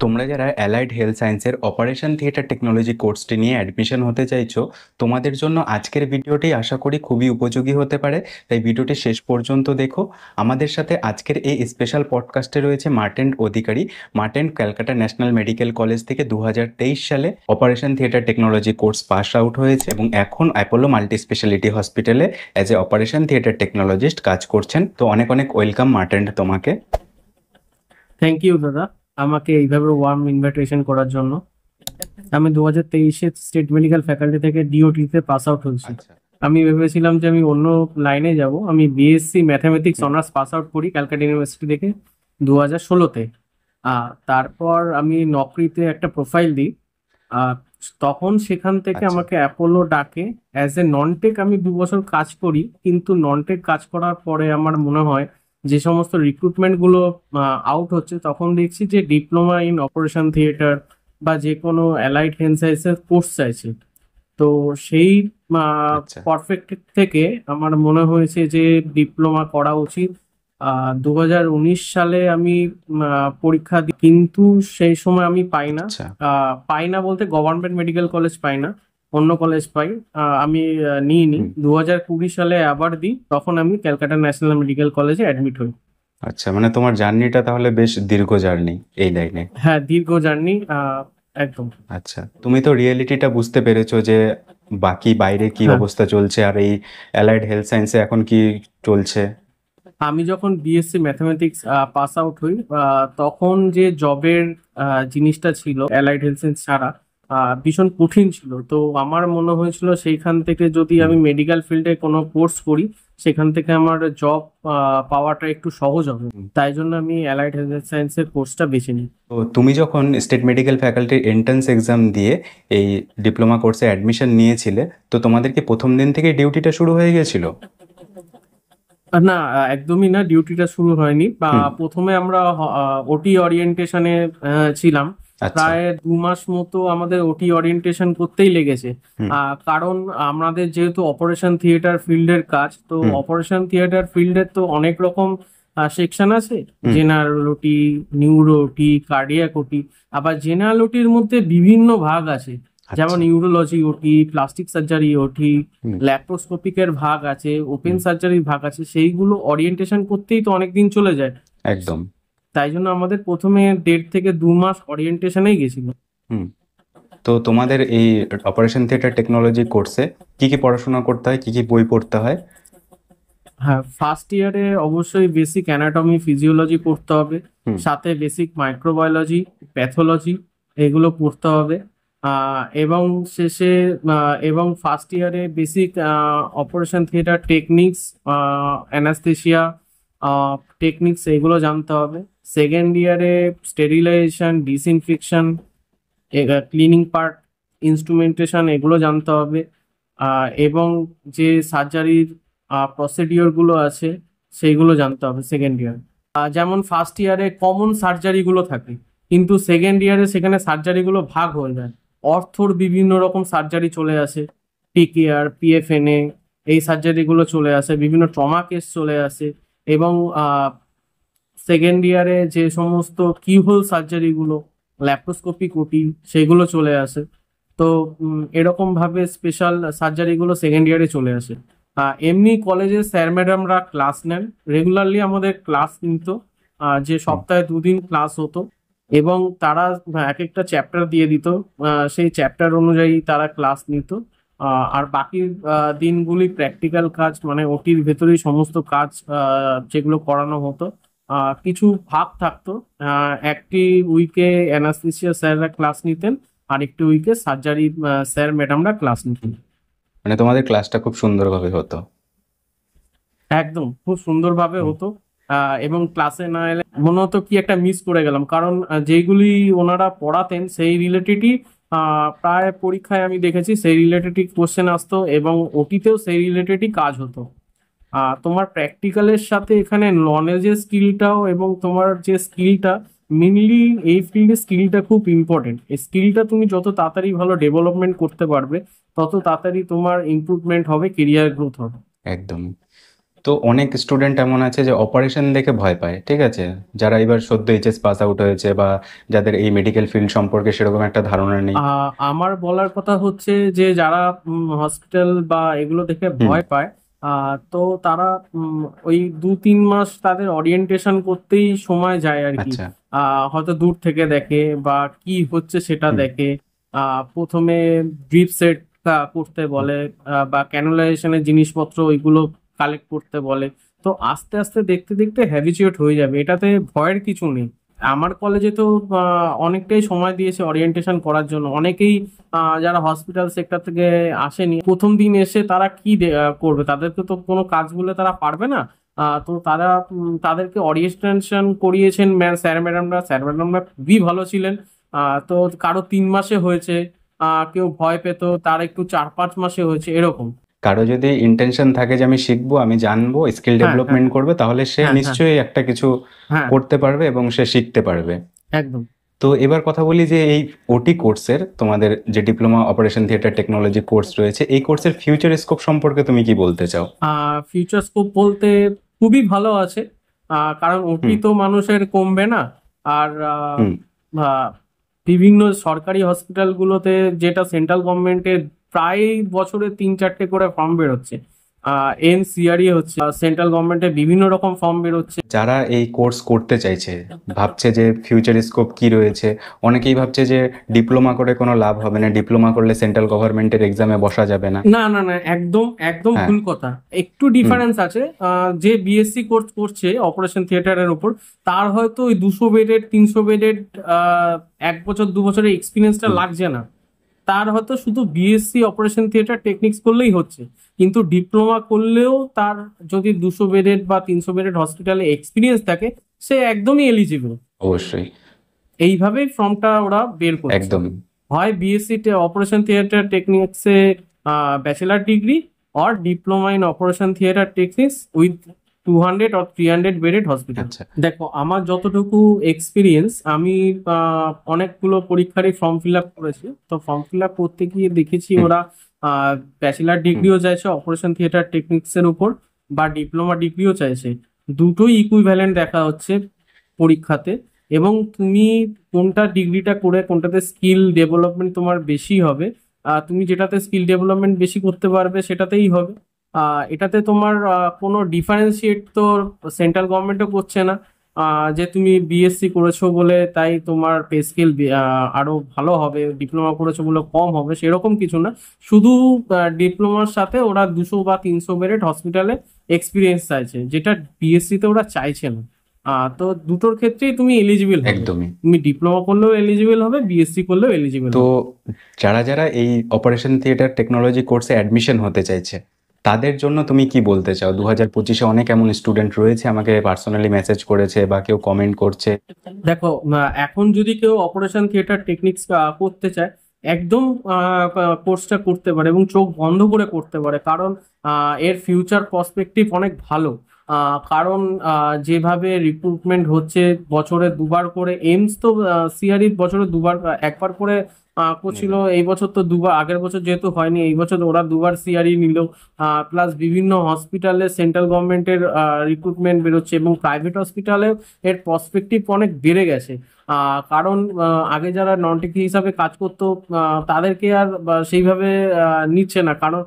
তোমরা যারা allied health সায়েন্সের অপারেশন থিয়েটার টেকনোলজি কোর্সটি নিয়ে অ্যাডমিশন হতে চাইছো, তোমাদের জন্য আজকের ভিডিওটি আশা করি খুবই উপযোগী হতে পারে। তাই ভিডিওটি শেষ পর্যন্ত দেখো। আমাদের সাথে আজকের এই স্পেশাল পডকাস্টে রয়েছে মার্টেন্ট অধিকারী। মার্টেন্ট ক্যালকাটা ন্যাশনাল মেডিকেল কলেজ থেকে 2023 সালে operation theatre technology course pass out হয়েছে এবং এখন অ্যাপোলো মাল্টি স্পেশালিটি হসপিটালে as a operation theatre technologist কাজ করছেন। তো অনেক অনেক ওয়েলকাম মার্টেন্ট তোমাকে। থ্যাংক ইউ দাদা, আমাকে এইভাবে ওয়ার্ম ইনভাইটেশন করার জন্য। আমি 2023-এ স্টেট মেডিকেল ফ্যাকাল্টি থেকে ডিওটিতে পাস আউট হয়েছি। আচ্ছা। আমি ভেবেছিলাম যে আমি অন্য লাইনে যাব। আমি BSc mathematics honours pass out করি ক্যালকাটা ইউনিভার্সিটি থেকে 2016-তে। তারপর আমি নকরিতে একটা প্রোফাইল দিই। আহ, তখন সেখান থেকে আচ্ছা। আমাকে অ্যাপোলো ডাকে অ্যাজ এ নন টেক। আমি 2 বছর কাজ করি, কিন্তু নন টেক কাজ করার পরে আমার মনে হয় যে সমস্ত রিক্রুটমেন্ট গুলো আউট হচ্ছে, তখন দেখছি যে ডিপ্লোমা ইন অপারেশন থিয়েটার বা যে কোনো অ্যালাইড হেলথ সায়েন্সের কোর্স চাইছে। তো সেই আচ্ছা। পারফেক্ট থেকে আমার মনে হয়েছে যে ডিপ্লোমা করা উচিত। 2019 সালে আমি পরীক্ষা দিই, কিন্তু সেই সময় আমি পাই না। আচ্ছা। পাই না বলতে গভর্নমেন্ট মেডিকেল কলেজ পাই না, অন্য কলেজ পাই। আমি নিইনি। হুম। 2020 সালে আবার দিই, তখন আমি ক্যালকাটা ন্যাশনাল মেডিকেল কলেজে অ্যাডমিট হই। আচ্ছা, মানে তোমার জার্নিটা তাহলে বেশ দীর্ঘ জার্নি এই লাইনে। হ্যাঁ, দীর্ঘ জার্নি, একদম। আচ্ছা, তুমি তো রিয়েলিটিটা বুঝতে পেরেছো যে বাকি বাইরে কি হ্যাঁ, অবস্থা চলছে আর এই অ্যালাইড হেলথ সায়েন্সে এখন কি চলছে। আমি যখন বিএসসি ম্যাথামেটিক্স পাস আউট হই, তখন যে জবের জিনিসটা ছিল অ্যালাইড হেলথ সায়েন্স ছাড়া ভীষণ কঠিন ছিল। তো আমার মনে হয়েছিল সেইখান থেকে যদি হুম। আমি মেডিকেল ফিল্ডে কোনো কোর্স করি, সেখান থেকে আমার জব পাওয়াটা একটু সহজ হবে। হুম। তাই জন্য আমি অ্যালাইড হেলথ সায়েন্সের কোর্সটা বেছে নিই। তো তুমি যখন স্টেট মেডিকেল ফ্যাকাল্টির এন্ট্রান্স এক্সাম দিয়ে এই ডিপ্লোমা কোর্সে অ্যাডমিশন নিয়েছিলে, তো তোমাদের কি প্রথম দিন থেকে ডিউটিটা শুরু হয়ে গেছিল? না, একদমই না, ডিউটিটা শুরু হয়নি। হুম। প্রথমে আমরা ওটি ওরিয়েন্টেশনে ছিলাম। আচ্ছা। প্রায় 2 মাস মতো আমাদের ওটি ওরিয়েন্টেশন করতেই লেগেছে। হুম। কারণ আমাদের যেহেতু অপারেশন থিয়েটার ফিল্ডের কাজ, তো হুম। অপারেশন থিয়েটার ফিল্ডের তো অনেক রকম সেকশন আছে। হুম। জেনারেল ওটি, নিউরো ওটি, কার্ডিয়াক ওটি। আবার জেনারেল ওটির মধ্যে বিভিন্ন ভাগ আছে, যেমন আচ্ছা। নিউরোলজি ওটি, প্লাস্টিক সার্জারি ওটি, হুম। ল্যাপ্রোস্কোপিকের ভাগ আছে, ওপেন হুম। সার্জারির ভাগ আছে। সেইগুলো অরিয়েন্টেশন করতেই তো অনেক দিন চলে যায়। একদম। তাই জন্য আমাদের প্রথমে 1.5 থেকে 2 মাস অরিয়েন্টেশনেই গেছিল। হুম। তো তোমাদের এই অপারেশন থিয়েটার টেকনোলজি কোর্সে কি কি পড়াশোনা করতে হয়, কি কি বই পড়তে হয়? হ্যাঁ, ফার্স্ট ইয়ারে অবশ্যই বেসিক অ্যানাটমি ফিজিওলজি পড়তে হবে, হুম। সাথে বেসিক মাইক্রোবায়োলজি, প্যাথোলজি, এগুলো পড়তে হবে। এবং শেষে এবং ফার্স্ট ইয়ারে basic operation theatre techniques, anaesthesia techniques, এগুলো জানতে হবে। সেকেন্ড ইয়ারে sterilisation, disinfection, cleaning part, instrumentation, এগুলো জানতে হবে। এবং যে সার্জারির প্রসিডিওর গুলো আছে সেইগুলো জানতে হবে সেকেন্ড ইয়ার। যেমন ফার্স্ট ইয়ারে কমন সার্জারি গুলো থাকে, কিন্তু সেকেন্ড ইয়ারে সেখানে সার্জারি গুলো ভাগ হয়ে যায়। অর্থোর বিভিন্ন রকম সার্জারি চলে আসে, টিকেআর, পিএফএনএ, এই সার্জারি গুলো চলে আসে, বিভিন্ন ট্রমা কেস চলে আসে। এবং সেকেন্ড ইয়ারে যে সমস্ত কিহোল সার্জারি গুলো, ল্যাপ্রোস্কোপিক ওটি, সেগুলো চলে আসে। তো এরকম ভাবে স্পেশাল সার্জারি গুলো সেকেন্ড ইয়ারে চলে আসে। এমনি কলেজে স্যার ম্যাডামরা ক্লাস নেন, রেগুলারলি আমাদের ক্লাস নিত। যে হুম। সপ্তাহে 2 দিন ক্লাস হতো, এবং তারা এক একটা চ্যাপ্টার দিয়ে দিত। সেই চ্যাপ্টার অনুযায়ী তারা ক্লাস নিত। আর বাকি দিনগুলি প্র্যাকটিক্যাল কাজ, মানে ওটির ভেতরেই সমস্ত কাজ যেগুলো করানো হতো। কিছু ভাগ থাকতো। একটি উইকে অ্যানাস্থেসিয়া স্যাররা ক্লাস নিতেন, আর একটি উইকে সার্জারি স্যার ম্যাডামরা ক্লাস নিতেন। মানে তোমাদের ক্লাসটা খুব সুন্দরভাবে হতো। একদম খুব সুন্দরভাবে হুম। হতো। এবং ক্লাসে না এলে মনে হতো কি একটা মিস করে গেলাম, কারণ যেগুলি ওনারা পড়াতেন সেই রিলেটেডই প্রায় পরীক্ষায় আমি দেখেছি সেই রিলেটেডই কোশ্চেন আসতো, এবং ওটিতেও সেই রিলেটেডই কাজ হতো। তোমার প্র্যাকটিক্যালের সাথে এখানে নলেজের স্কিলটাও, এবং তোমার যে স্কিলটা, মেনলি এই ফিল্ডে স্কিলটা খুব ইম্পর্টেন্ট। এই স্কিলটা তুমি যত তাড়াতাড়ি ভালো ডেভেলপমেন্ট করতে পারবে, তত তাড়াতাড়ি তোমার ইমপ্রুভমেন্ট হবে, কেরিয়ার গ্রোথ হবে। একদম। তো অনেক স্টুডেন্ট এমন আছে যে অপারেশন দেখে ভয় পায়, ঠিক আছে? যারা এবার সদ্য এইচএস পাস আউট হয়েছে বা যাদের এই মেডিকেল ফিল্ড সম্পর্কে সেরকম একটা ধারণা নেই। আমার বলার কথা হচ্ছে যে যারা হসপিটাল বা এগুলো দেখে হুম। ভয় পায়, তো তারা ওই 2-3 মাস তাদের ওরিয়েন্টেশন করতেই সময় যায় আর কি। আচ্ছা। হয়তো দূর থেকে দেখে বা কি হচ্ছে সেটা হুম। দেখে। প্রথমে ড্রিপ সেট করতে হুম। বলে, বা ক্যানুলাইজেশনের জিনিসপত্র ওইগুলো কালেক্ট করতে বলে। তো আস্তে আস্তে দেখতে দেখতে হ্যাবিচুয়েট হয়ে যাবে, এটাতে ভয়ের কিছু নেই। আমার কলেজে তো অনেকটাই সময় দিয়েছে ওরিয়েন্টেশন করার জন্য। অনেকেই যারা হসপিটাল সেক্টর থেকে আসেনি, প্রথম দিন এসে তারা কি করবে, তাদেরকে তো কোনো কাজ বলে তারা পারবে না। তো তারা তাদেরকে ওরিয়েন্টেশন করিয়েছেন স্যার ম্যাডামরা খুবই ভালো ছিলেন। তো কারো 3 মাসে হয়েছে, কেউ ভয় পেত, তার একটু 4-5 মাসে হয়েছে এরকম। কারো যদি ইন্টেনশন থাকে যে আমি শিখবো, আমি জানবো, স্কিল হ্যাঁ, হ্যাঁ, ডেভেলপমেন্ট করবে, তাহলে সে হ্যাঁ, হ্যাঁ, নিশ্চয়ই একটা কিছু হ্যাঁ, করতে পারবে এবং সে শিখতে পারবে। একদম। তো এবার কথা বলি যে এই ওটি কোর্সের তোমাদের যে diploma operation theatre technology course রয়েছে, এই কোর্সের ফিউচার স্কোপ সম্পর্কে তুমি কি বলতে চাও? ফিউচার স্কোপ বলতে খুবই ভালো আছে। কারণ ওটি হুম। তো মানুষের কমবে না। আর হুম। আহ, বিভিন্ন সরকারি হসপিটালগুলোতে, যেটা সেন্ট্রাল গভর্নমেন্টের, প্রায় বছরে 3-4টে করে ফর্ম বেরোচ্ছে। এনসিআরই হচ্ছে, সেন্ট্রাল গভর্নমেন্টের বিভিন্ন রকম ফর্ম বেরোচ্ছে। যারা এই কোর্স করতে চাইছে, ভাবছে যে ফিউচার স্কোপ কি রয়েছে, অনেকেই ভাবছে যে ডিপ্লোমা করে কোনো লাভ হবে না, ডিপ্লোমা করলে সেন্ট্রাল গভর্নমেন্টের এক্সামে বসা যাবে না। না, না, না, একদম একদম হ্যাঁ। ভুল কথা। একটু হুম। ডিফারেন্স আছে। যে বিএসসি কোর্স করছে অপারেশন থিয়েটারের উপর, তার হয়তো ওই 200 বেডের 300 বেডের 1 বছর 2 বছরের এক্সপিরিয়েন্সটা হুম। লাগছে না। তার হয়তো শুধু বিএসসি অপারেশন থিয়েটার টেকনিক্স করলেই হচ্ছে। কিন্তু ডিপ্লোমা করলেও তার যদি 200 বেডের বা 300 বেডের হসপিটালে এক্সপিরিয়েন্স থাকে, সে একদমই এলিজিবল। অবশ্যই। এইভাবেই ফর্মটা ওরা বের করছে। একদমই। হয় বিএসসি অপারেশন থিয়েটার টেকনিক্সে bachelor degree, or diploma in operation theatre techniques with 200 or 300 bedded hospital. আচ্ছা। দেখো, আমার যতটুকু এক্সপিরিয়েন্স, আমি অনেকগুলো পরীক্ষারই ফর্ম ফিল আপ করেছি। তো ফর্ম ফিল আপ করতে গিয়ে দেখেছি হুম। ওরা ব্যাচেলার হুম। ডিগ্রিও চাইছে অপারেশন থিয়েটার টেকনিক্স এর উপর, বা ডিপ্লোমা ডিগ্রিও চাইছে। দুটোই ইকুইভ্যালেন্ট দেখা হচ্ছে পরীক্ষাতে। এবং তুমি কোনটা ডিগ্রিটা করে কোনটাতে স্কিল ডেভেলপমেন্ট তোমার বেশি হবে, তুমি যেটাতে স্কিল ডেভেলপমেন্ট বেশি করতে পারবে সেটাতেই হবে। এটাতে তোমার কোনো ডিফারেন্সিয়েট তো সেন্ট্রাল গভর্নমেন্টও করছে না। যে তুমি বিএসসি করেছো বলে তাই তোমার পে স্কেল আরো ভালো হবে, ডিপ্লোমা করেছো বলে কম হবে, সেরকম কিছু না। শুধু ডিপ্লোমার সাথে ওরা 200 বা 300 বেডেড হসপিটালে এক্সপিরিয়েন্স চাইছে, যেটা বিএসসি তে ওরা চাইছে না। তো দুটোর ক্ষেত্রেই তুমি এলিজিবল হবে। একদমই। তুমি ডিপ্লোমা করলেও এলিজিবল হবে, বিএসসি করলেও এলিজিবল তো হবে। যারা যারা এই অপারেশন থিয়েটার টেকনোলজি কোর্সে অ্যাডমিশন হতে চাইছে, তাদের জন্য তুমি কি বলতে চাও? 2025-এ অনেক এমন স্টুডেন্ট রয়েছে, আমাকে পার্সোনালি মেসেজ করেছে বা কেউ কমেন্ট করছে। দেখো, এখন যদি কেউ অপারেশন থিয়েটার টেকনিক্স করতে চায়, একদম কোর্সটা করতে পারে এবং চোখ বন্ধ করে করতে পারে। কারণ এর ফিউচার পার্সপেক্টিভ অনেক ভালো। কারণ যেভাবে রিক্রুটমেন্ট হচ্ছে, বছরে দুবার করে এইমস তো, সিআরই বছরে দুবার, একবার করে করছিল। নেবে। এই বছর তো দুবার, আগের বছর যেহেতু হয়নি, এই বছর ওরা দুবার সিআরই নিল। প্লাস বিভিন্ন হসপিটালে সেন্ট্রাল গভর্নমেন্টের রিক্রুটমেন্ট বেরোচ্ছে, এবং প্রাইভেট হসপিটালে এর পার্সপেক্টিভ অনেক বেড়ে গেছে। কারণ আগে যারা নন টেকি হিসাবে কাজ করতো, তাদেরকে আর সেইভাবে নিচ্ছে না। কারণ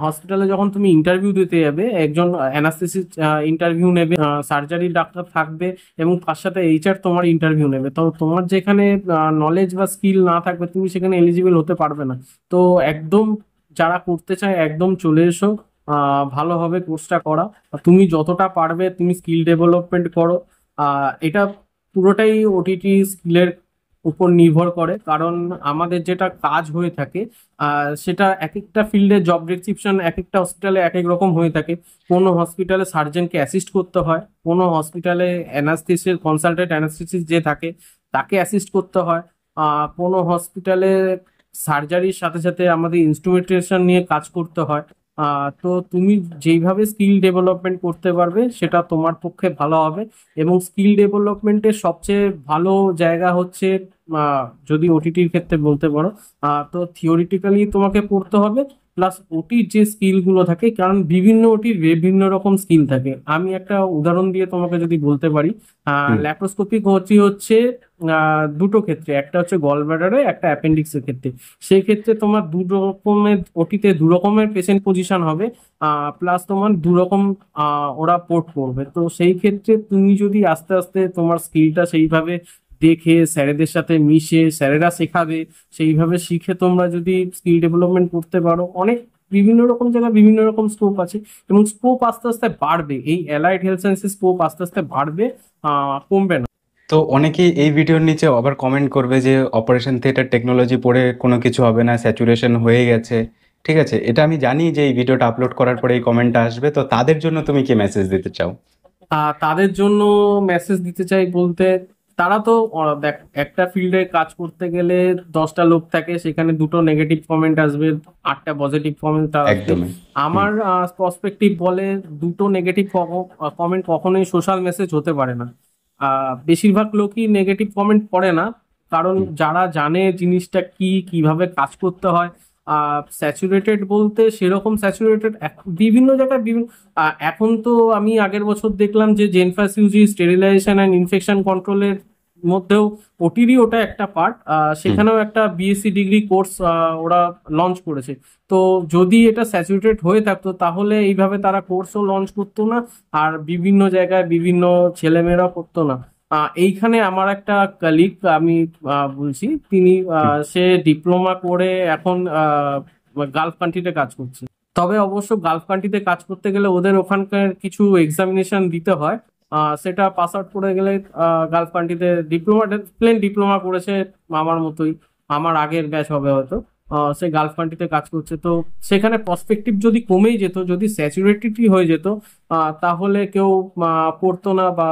হসপিটালে যখন তুমি ইন্টারভিউ দিতে যাবে, একজন অ্যানাস্থেসিস্ট ইন্টারভিউ নেবে, সার্জারি ডাক্তার থাকবে, এবং তার সাথে এইচআর তোমার ইন্টারভিউ নেবে। তো তোমার যেখানে নলেজ বা স্কিল না থাকবে, তুমি সেখানে এলিজিবল হতে পারবে না। তো একদম যারা করতে চায়, একদম চলে এসো। ভালো হবে কোর্সটা করা। তুমি যতটা পারবে তুমি স্কিল ডেভেলপমেন্ট করো। এটা পুরোটাই ওটিটি স্কিলের উপর নির্ভর করে। কারণ আমাদের যেটা কাজ হয়ে থাকে, সেটা এক একটা ফিল্ডে জব ডেসক্রিপশন এক একটা হসপিটালে এক এক রকম হয়ে থাকে। কোনো হসপিটালে সার্জনকে অ্যাসিস্ট করতে হয়, কোনো হসপিটালে অ্যানাস্থেসিস কনসালটেন্ট অ্যানাস্থেসিস যে থাকে তাকে অ্যাসিস্ট করতে হয়। কোনো হসপিটালে সার্জারির সাথে সাথে আমাদের ইনস্ট্রুমেন্টেশন নিয়ে কাজ করতে হয়। তো তুমি যেইভাবে স্কিল ডেভেলপমেন্ট করতে পারবে সেটা তোমার পক্ষে ভালো হবে। এবং স্কিল ডেভেলপমেন্টের সবচেয়ে ভালো জায়গা হচ্ছে, যদি ওটিটির ক্ষেত্রে বলতে পারো, তো থিওরিটিক্যালি তোমাকে পড়তে হবে, প্লাস ওটির যে স্কিলগুলো থাকে, কারণ বিভিন্ন ওটির বিভিন্ন রকম স্কিল থাকে। আমি একটা উদাহরণ দিয়ে তোমাকে যদি বলতে পারি, হুম। ল্যাপ্রোস্কোপিক ওটি হচ্ছে দুটো ক্ষেত্রে, একটা হচ্ছে গল ব্লাডারে, একটা অ্যাপেন্ডিক্সের ক্ষেত্রে। সেই ক্ষেত্রে তোমার দু রকমের ওটিতে দু রকমের পেশেন্ট পজিশন হবে, প্লাস তোমার দু রকম ওরা পোর্ট করবে। তো সেই ক্ষেত্রে তুমি যদি আস্তে আস্তে তোমার স্কিলটা সেইভাবে দেখে স্যারেদের সাথে মিশে, স্যারেরা শেখাবে, সেইভাবে শিখে তোমরা যদি স্কিল ডেভেলপমেন্ট করতে পারো, অনেক বিভিন্ন রকম জায়গায় বিভিন্ন রকম স্কোপ আছে, এবং স্কোপ আস্তে আস্তে বাড়বে। এই অ্যালাইড হেলথ সায়েন্সের স্কোপ আস্তে আস্তে বাড়বে, কমবে না। তো অনেকেই এই ভিডিওর নিচে আবার কমেন্ট করবে যে অপারেশন থিয়েটার টেকনোলজি পড়ে কোনো কিছু হবে না, স্যাচুরেশন হয়ে গেছে। ঠিক আছে, এটা আমি জানি যে এই ভিডিওটা আপলোড করার পরে এই কমেন্টটা আসবে, তো তাদের জন্য তুমি কি মেসেজ দিতে চাও? তাদের জন্য মেসেজ দিতে চাই বলতে, তারা তো দেখ, একটা ফিল্ডে কাজ করতে গেলে 10টা লোক থাকে, সেখানে দুটো নেগেটিভ কমেন্ট আসবে, 8টা পজিটিভ কমেন্ট আসবে। একদমই। হুম। আমার পার্সপেক্টিভ বলে দুটো নেগেটিভ কমেন্ট কখনোই সোশ্যাল মেসেজ হতে পারে না। বেশিরভাগ লোকই নেগেটিভ কমেন্ট করে না, কারণ হুম। যারা জানে জিনিসটা কি, কিভাবে কাজ করতে হয়। স্যাচুরেটেড বলতে সেরকম স্যাচুরেটেড বিভিন্ন জায়গায় বিভিন্ন, এখন তো আমি আগের বছর দেখলাম যে জেনফাস ইউজি স্টেরিলাইজেশন অ্যান্ড ইনফেকশন কন্ট্রোলের মধ্যেও ওটিরই ওটা একটা পার্ট, হুম। সেখানেও একটা বিএসসি ডিগ্রি কোর্স ওরা লঞ্চ করেছে। তো যদি এটা স্যাচুরেটেড হয়ে থাকতো তাহলে এইভাবে তারা কোর্সও লঞ্চ করতো না, আর বিভিন্ন জায়গায় বিভিন্ন ছেলেমেয়েরা করতো না। এইখানে আমার একটা কলিগ, আমি বলছি, তিনি হুম। সে ডিপ্লোমা করে এখন গালফ কান্ট্রিতে কাজ করছে। তবে অবশ্য গালফ কান্ট্রিতে কাজ করতে গেলে ওদের ওখানকার কিছু এক্সামিনেশন দিতে হয়, সেটা পাস আউট করে গেলে গালফ কান্ট্রিতে প্লেন ডিপ্লোমা করেছে আমার মতোই, আমার আগের ব্যাচ হবে হয়তো। সে গালফ কান্ট্রিতে কাজ করছে, তো সেখানে পার্সপেক্টিভ যদি কমেই যেত, যদি স্যাচুরেটেডই হয়ে যেত, তাহলে কেউ পড়তো না, বা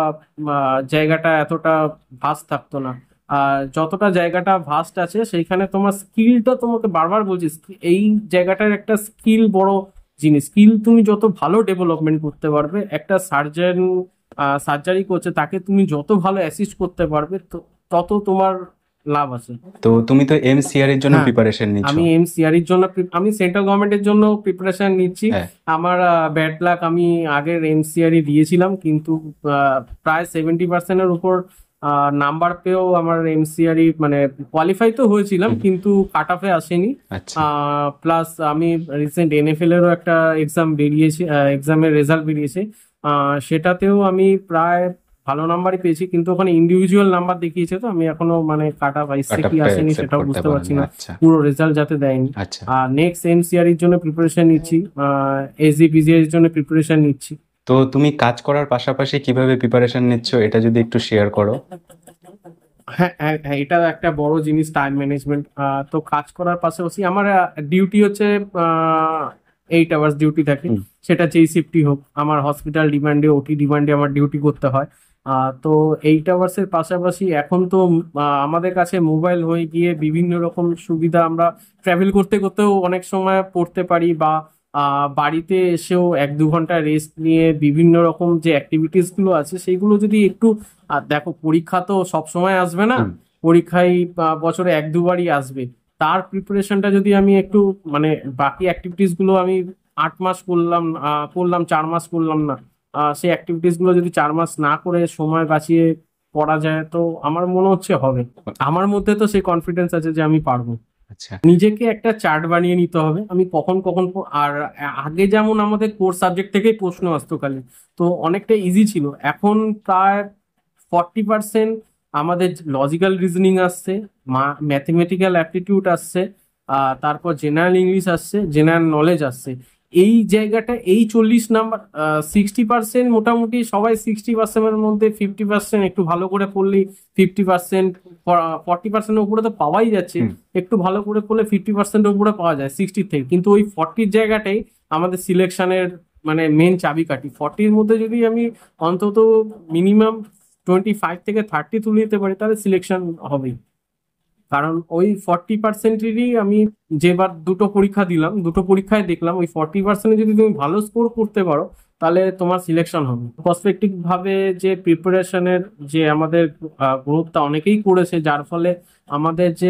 জায়গাটা এতটা ভাস্ট থাকতো না। আর যতটা জায়গাটা ভাস্ট আছে সেইখানে তোমার স্কিলটা, তোমাকে বারবার বলছি, এই জায়গাটার একটা স্কিল বড় জিনিস। স্কিল তুমি যত ভালো ডেভেলপমেন্ট করতে পারবে, একটা সার্জন সার্জারি করছে তাকে তুমি যত ভালো অ্যাসিস্ট করতে পারবে, তত তোমার লাভ আছে। তো তুমি তো এমসিআর এর জন্য হ্যাঁ, প্রিপারেশন নিচ্ছ। আমি এমসিআর এর জন্য আমি সেন্ট্রাল গভর্নমেন্টের জন্য প্রিপারেশন নিচ্ছি। হ্যাঁ। আমার ব্যাড লাক, আমি আগের এমসিআর দিয়েছিলাম, কিন্তু প্রায় 70%-এর উপর নাম্বার পেয়েও আমার এমসিআর মানে কোয়ালিফাই তো হয়েছিলাম, হুম। কিন্তু কাট অফে আসেনি। আচ্ছা। প্লাস আমি রিসেন্ট এনএফএল এরও একটা এক্সাম বেরিয়েছে, এক্সামের রেজাল্ট বেরিয়েছে, সেটাতেও আমি প্রায় ভালো নাম্বারই পেয়েছি, কিন্তু ওখানে ইন্ডিভিজুয়াল নাম্বার দেখিয়েছে, তো আমি এখনো মানে কাট অফ আসছে কি কাটআপটা আসেনি অ্যাকসেপ্ট সেটাও করতে বুঝতে পারছি পারেনি। না, আচ্ছা। পুরো রেজাল্ট যাতে দেয়নি। আচ্ছা। আর নেক্সট এমসিআর এর জন্য প্রিপারেশন নিচ্ছি, এসজিপিজিএর এর জন্য প্রিপারেশন নিচ্ছি। তো তুমি কাজ করার পাশাপাশি কিভাবে প্রিপারেশন নিচ্ছ, এটা যদি একটু শেয়ার করো। হ্যাঁ, হ্যাঁ, হ্যাঁ, এটা একটা বড় জিনিস, টাইম ম্যানেজমেন্ট। তো কাজ করার পাশাপাশি আমার ডিউটি হচ্ছে 8 আওয়ার্স ডিউটি থাকে, হুম। সেটা যেই শিফটই হোক। আমার হসপিটাল ডিমান্ডে, ওটি ডিমান্ডে আমার ডিউটি করতে হয়। তো 8 আওয়ার্সের পাশাপাশি এখন তো আমাদের কাছে মোবাইল হয়ে গিয়ে বিভিন্ন রকম সুবিধা, আমরা ট্রাভেল করতে করতেও অনেক সময় পড়তে পারি, বা বাড়িতে এসেও 1-2 ঘন্টা রেস্ট নিয়ে বিভিন্ন রকম যে অ্যাক্টিভিটিস গুলো আছে সেইগুলো যদি একটু, দেখো পরীক্ষা তো সব সময় আসবে না, হুম। পরীক্ষায় বছরে 1-2বারই আসবে। তার প্রিপারেশনটা যদি আমি একটু, মানে বাকি অ্যাক্টিভিটিস গুলো আমি 8 মাস করলাম, 4 মাস করলাম না, সেই অ্যাক্টিভিটিস গুলো যদি 4 মাস না করে সময় বাঁচিয়ে পড়া যায়, তো আমার মনে হচ্ছে হবে। আমার মধ্যে তো সেই কনফিডেন্স আছে যে আমি পারবো। আচ্ছা। নিজেকে একটা চার্ট বানিয়ে নিতে হবে, আমি কখন কখন আর আগে যেমন আমাদের কোর সাবজেক্ট থেকেই প্রশ্ন আসতো খালি, তো অনেকটা ইজি ছিল। এখন প্রায় 40% আমাদের লজিক্যাল রিজনিং আসছে, ম্যাথমেটিক্যাল অ্যাপটিটিউড আসছে, তারপর জেনারেল ইংলিশ আসছে, জেনারেল নলেজ আসছে। এই জায়গাটা, এই 40 নাম্বার, 60% মোটামুটি সবাই 60%-এর মধ্যে 50% একটু ভালো করে পড়লেই 50%, 40%-এর উপরে তো পাওয়াই যাচ্ছে। হুম। একটু ভালো করে পড়লে 50%-এর উপরে পাওয়া যায় 60 থেকে, কিন্তু ওই 40-র জায়গাটাই আমাদের সিলেকশনের মানে মেন চাবিকাঠি। 40-র মধ্যে যদি আমি অন্তত মিনিমাম 25 থেকে 30 তুলে নিতে পারি, তাহলে সিলেকশন হবেই। কারণ ওই 40%-এরই আমি যেবার দুটো পরীক্ষা দিলাম, দুটো পরীক্ষায় দেখলাম ওই 40%-এ যদি তুমি ভালো স্কোর করতে পারো, তাহলে তোমার সিলেকশন হবে। প্রসপেক্টিভ ভাবে যে প্রিপারেশনের যে আমাদের গ্রোথটা অনেকেই করেছে, যার ফলে আমাদের যে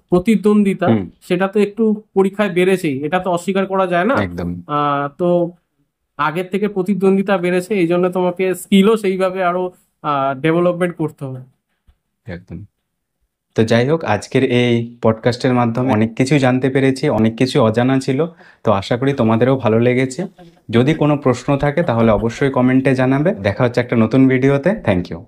প্রতিদ্বন্দ্বিতা হুম, সেটা তো একটু পরীক্ষায় বেড়েছেই, এটা তো অস্বীকার করা যায় না। একদম তো আগের থেকে প্রতিদ্বন্দ্বিতা বেড়েছে, এই জন্য তোমাকে স্কিলও সেইভাবে আরো ডেভেলপমেন্ট করতে হবে। একদম। তো যাই হোক, আজকের এই পডকাস্টের মাধ্যমে অনেক কিছু জানতে পেরেছি, অনেক কিছু অজানা ছিল। তো আশা করি তোমাদেরও ভালো লেগেছে। যদি কোনো প্রশ্ন থাকে তাহলে অবশ্যই কমেন্টে জানাবে। দেখা হচ্ছে একটা নতুন ভিডিওতে। Thank you.